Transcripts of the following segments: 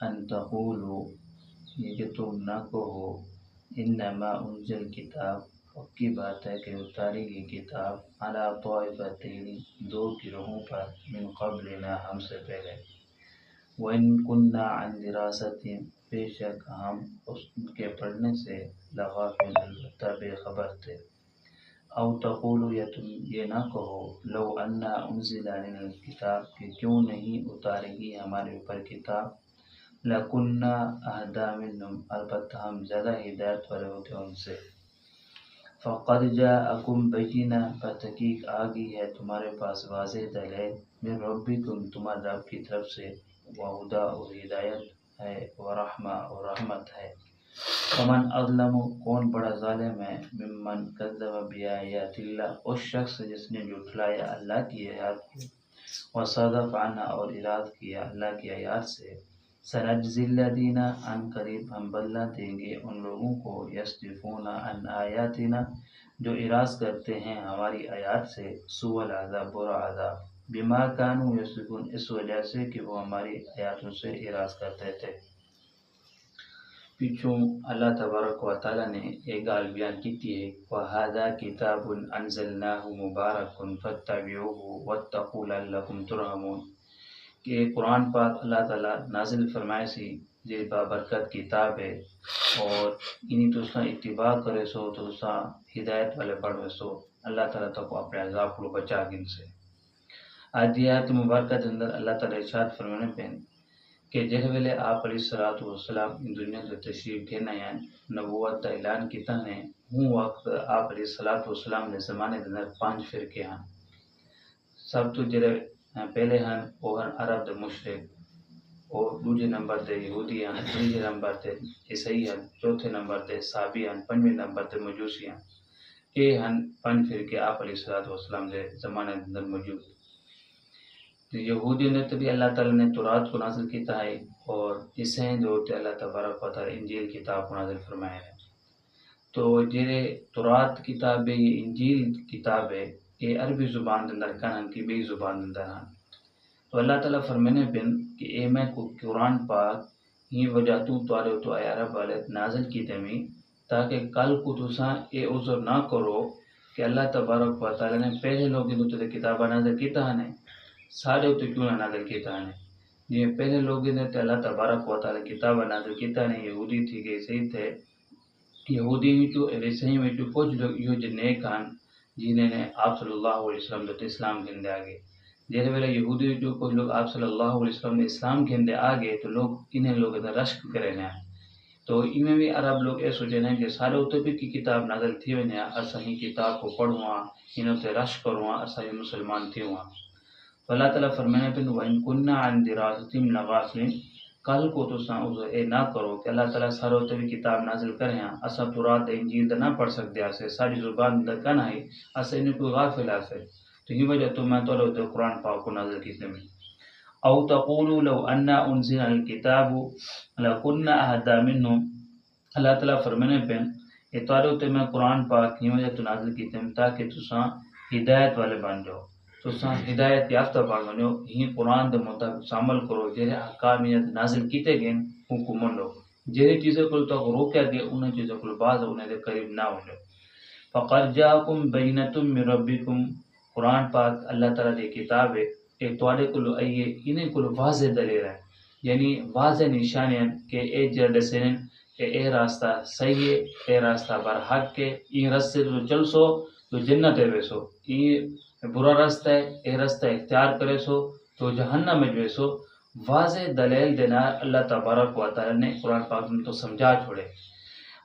ان تقولوا یہ کہ تم نہ کہو انما انزل کتاب، پکی بات ہے کہ اتاری گئی کتاب علی طائفتین دو گروہوں پر من قبلنا ہم سے پہلے، وَإِن كُنَّا عَنْ دِرَاسَتِهِمْ بے شک ہم اس کے پڑھنے سے لغافل البتہ بے خبر تھے، او تقولوا یا تم یہ نہ کہو لو انا انزل علینا الکتاب کہ کیوں نہیں اتارے گی ہمارے اوپر کتاب، لَكُنَّا أَهْدَىٰ مِنْهُمْ البتہ ہم زیادہ ہدایت والے ہوتے ان سے، فَقَدْ جَاءَكُمْ بَيِّنَةٌ بتحقیق آ گئی ہے تمہارے پاس واضح دلیل من ربکم تمہارے رب کی طرف سے، وہدا اور ہدایت ہے، ورحمہ اور رحمت ہے، ومن اظلم کون بڑا ظالم ہے، ممن کذب بآیات اللہ اس شخص جس نے جھٹلایا اللہ کی آیات کو، وصدف عنہا اور اعراض کیا اللہ کی آیات سے، سنجزی الذین ان قریب ہم بدلہ دیں گے ان لوگوں کو یصدفون عن آیاتنا جو اعراض کرتے ہیں ہماری آیات سے، سوء العذاب برا عذاب، بما کانوا یصدفون اس وجہ سے کہ وہ ہماری آیاتوں سے اعراض کرتے تھے۔ پیچھوں اللہ تبارک و تعالی نے ایک گال بیان کی ہے، وَهَذَا كِتَابٌ أَنزَلْنَاهُ مُبَارَكٌ فَاتَّبِعُوهُ وَاتَّقُوا لَعَلَّكُمْ تُرْحَمُونَ کہ قرآن پاک اللہ تعالیٰ نازل فرمائے سی جے بابرکت کتاب ہے، اور انہی تو اس اتباع کرے سو تو اس ہدایت والے پڑھے سو اللہ تعالیٰ تک اپنے عذاب کو بچا گن سے۔ آیات مبارکت اندر اللہ تعالیٰ ارشاد فرمانے پہن کہ جہے ویلے آپ علیہ الصلوۃ والسلام ان دنیا سے تشریف گھن آیا نبوت کا اعلان کیتا نے، ہوں وقت آپ علیہ الصلوۃ والسلام نے زمانے کے اندر 5 فرقے ہیں، سب تو جڑے پہلے ہیں وہ ہیں عرب دے مشرک، اور دوسرے نمبر تے یہودی ہیں، تیسرے نمبر تے عیسائی ہیں، چوتھے نمبر تے صابی ہیں، پنجویں نمبر تے مجوسی ہیں۔ یہ ہیں 5 فرقے آپ علیہ الصلوۃ والسلام دے زمانے کے اندر موجود۔ یہودیوں نے تو بھی اللہ تعالیٰ نے تورات کو نازل کیتا ہے، اور عیسائی جو ہوتے اللہ تبارک و تعالیٰ انجیل کتاب کو نازل فرمایا ہے۔ تو جڑے تورات کتاب ہے یہ انجیل کتاب ہے یہ عربی زبان اندر کہاں کی بے زبان اندر ہیں، تو اللہ تعالیٰ فرمانے بن کہ اے میں کو قرآن پاک یہ وجہ توارے تو اے عرب والے نازل کی تمی تاکہ کل کو تساں اے عذر نہ کرو کہ اللہ تبارک و تعالیٰ نے پہلے لوگوں تے کتابہ نازل کیتا ہے سارے تے کیوں نہ نازل کیتا ہے، جی پہلے لوگوں نے تے اللہ تبارک و تعالیٰ کتابہ نازل کیتا ہے، یہودی تھی کہ عیسائی تھے، یہودی وچوں عیسائی وچوں کچھ لوگ یہ جو نیک ہیں جنہیں نے آپ صلی اللہ علیہ وسلم تے اسلام گھندے آگے، جہاں ویلے یہودی جو کچھ لوگ آپ صلی اللہ علیہ وسلم نے اسلام گھندے آگے تو لوگ انہیں لوگ رشک کرے ہیں، تو ان میں بھی عرب لوگ یہ سوچے ہیں کہ سارے اتبی کی کتاب نازل تھی ونے اسا ہی کتاب کو پڑھوا انہوں تے رشک کروا اسا ہی مسلمان تھی ہوا، تو اللہ تعالیٰ فرمانے پہ وَإِن كُنَّا عَنْ دِرَاسَتِهِمْ لَغَافِلِينَ کل کو تو اے نہ کرو کہ اللہ تعالیٰ سارے اتبی کتاب نازل کرے ہیں اسا تورات انجیل نہ پڑھ سکتے اسے ساری زبان اندر کنا ہے اسے انہیں کوئی غافل اسے، تو یہ وجہ تو میں تو قرآن پاک کو نازل کیتے میں، او تقولوا لو انا انزل الکتاب لکنا اہدی منہم، اللہ تعالیٰ فرمانے پہ اتوارے تے میں قرآن پاک یہ وجہ تو نازل کیتے ہیں تاکہ تساں ہدایت والے بن جاؤ، تساں ہدایت یافتہ بن جاؤ، یہ قرآن دے مطابق عمل کرو، جہے احکامیت نازل کیتے گئے حکم لو، جہی چیزیں کو تو روکیا گیا انہیں چیزوں کو بعض انہیں دے قریب نہ ہو جاؤ۔ فقد جاءکم بینۃ من ربکم قرآن پاک اللہ تعالیٰ دی کتاب ہے ایک توڑے کو آئیے انہیں کو واضح دلیل ہے، یعنی واضح نشانی ہے کہ اے جرد سنن کہ اے راستہ صحیح ہے، اے راستہ برحق ہے، یہ راستے تو چل سو تو جنت ہے ویسو، یہ برا راستہ ہے اے راستہ اختیار کرے سو تو جہنم میں ویسو، واضح دلیل دینا اللہ تبارک و تعالیٰ نے قرآن پاک میں تو سمجھا چھوڑے،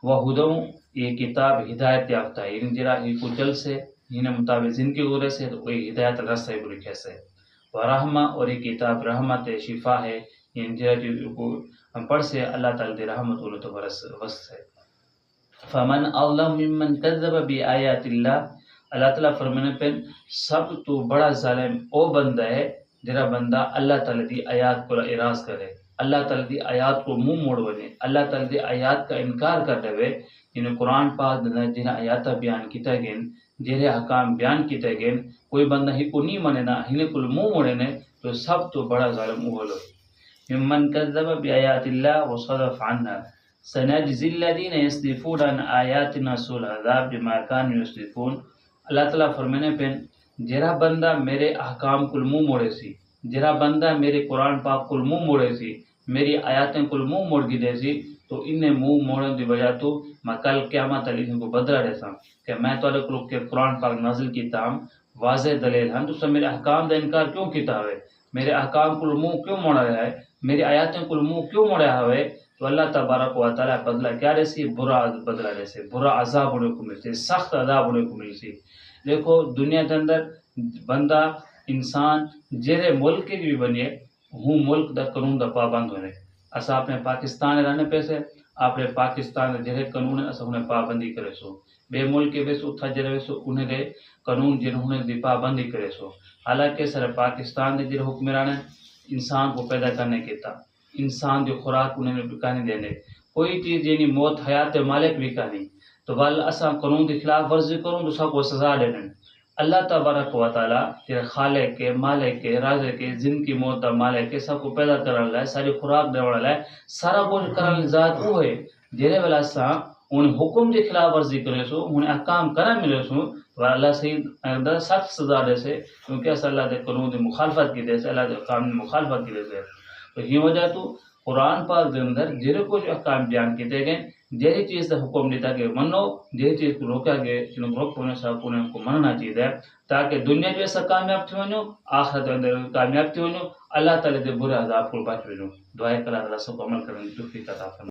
وہ ہدوں یہ کتاب ہدایت یافتہ ہے، ان جرا یہ کو جل سے انہیں مطابق زندگی گزرے سے تو کوئی ہدایت راستہ بری کیسے، و رحمہ اور یہ کتاب رحمت شفا ہے، ان جرا جو کو پڑھ سے اللہ تعالیٰ دی رحمت انہوں تو وس ہے۔ فمن اظلم ممن کذب بآیات اللہ، اللہ تعالیٰ فرمانے پہ سب تو بڑا ظالم او بندہ ہے جرا بندہ اللہ تعالیٰ دی آیات کو اعراض کرے، اللہ تعالیٰ دی آیات کو منہ موڑ بنے، اللہ تعالیٰ دی آیات کا انکار کر دے، یعنی قرآن پاک جنہیں آیات بیان کیتا گئے جہے حکام بیان کیتے گئے کوئی بندہ ہی کو نہیں منے نا ہی کو منہ موڑے نے تو سب تو بڑا ظالم وہ لوگ، ممن كذب بآيات الله وصرف عنها سنجزي الذين يصدفون عن آياتنا سوء العذاب بما كانوا يصدفون. اللہ تعالیٰ فرمانے پہ جرا بندہ میرے احکام کل منہ موڑے سی، جرا بندہ میرے قرآن پاک کل منہ موڑے سی، میری آیاتیں کل منہ موڑ گدے سی، تو انہیں منہ موڑنے دی وجہ تو میں کل قیامت علی کو بدلہ رہتا کہ میں تو لوگ کے قرآن پاک نازل کیتا ہوں واضح دلیل ہیں، تو سب میرے احکام کا انکار کیوں کیتا ہوئے، میرے احکام کل منہ کیوں موڑا رہا ہے، میری آیاتیں کل منہ کیوں موڑا ہوئے. تو اللہ تبارک و تعالیٰ بدلہ کیا رہسی، برا بدلہ رہسی، برا عذاب ہونے کو ملسی، سخت عذاب ہونے کو ملسی. دیکھو دنیا کے اندر بندہ انسان جہرے ملک کے بھی بنیے ہوں ملک دا قانون دا پابند ہونے. اسا اپنے پاکستان رہنے پیسے اپنے پاکستان جہرے قانون ہے اسا انہیں پابندی کرے سو، بے ملک کے ویسو اتھا جرے ویسو انہیں دے قانون جنہوں دی پابندی کرے سو. حالانکہ سر پاکستان دے جرے حکمران انسان کو پیدا کرنے کی تا انسان جو خوراک انہیں بکانے دینے کوئی چیز یعنی موت حیات مالک بھی کہانی تو بل اسا قانون کی خلاف ورزی کروں تو سب کو سزا دینے. اللہ تبارک و تعالیٰ جہاں خالق کے مالک کے رازق کے زند کی موت مالک کے سب کو پیدا کرنے لائے ساری خوراک دینے لائے سارا کچھ کرنے ذات وہ ہے جہرے والا سا انہیں حکم کی خلاف ورزی کرے سو انہیں احکام کرنے ملے سو تو اللہ سے سخت سزا دے سے کیونکہ اس اللہ دے قانون دی مخالفت کی دے سے اللہ دے قانون مخالفت کی دے سے. تو یہ وجہ تو قرآن پاک دے اندر جہرے کچھ احکام بیان کیتے گئے جہی چیز کا حکم دیتا کہ منو جہی چیز کو روکا گئے جنہوں روک ہونے سے انہیں کو مننا چاہیے تاکہ دنیا جو ایسا کامیاب تھی ونو آخرت اندر کامیاب تھی ونو اللہ تعالیٰ دے برے عذاب کو بچ ونو. دعائے کہ اللہ تعالیٰ سب کو عمل کرنے کی توفیق عطا فرمائے.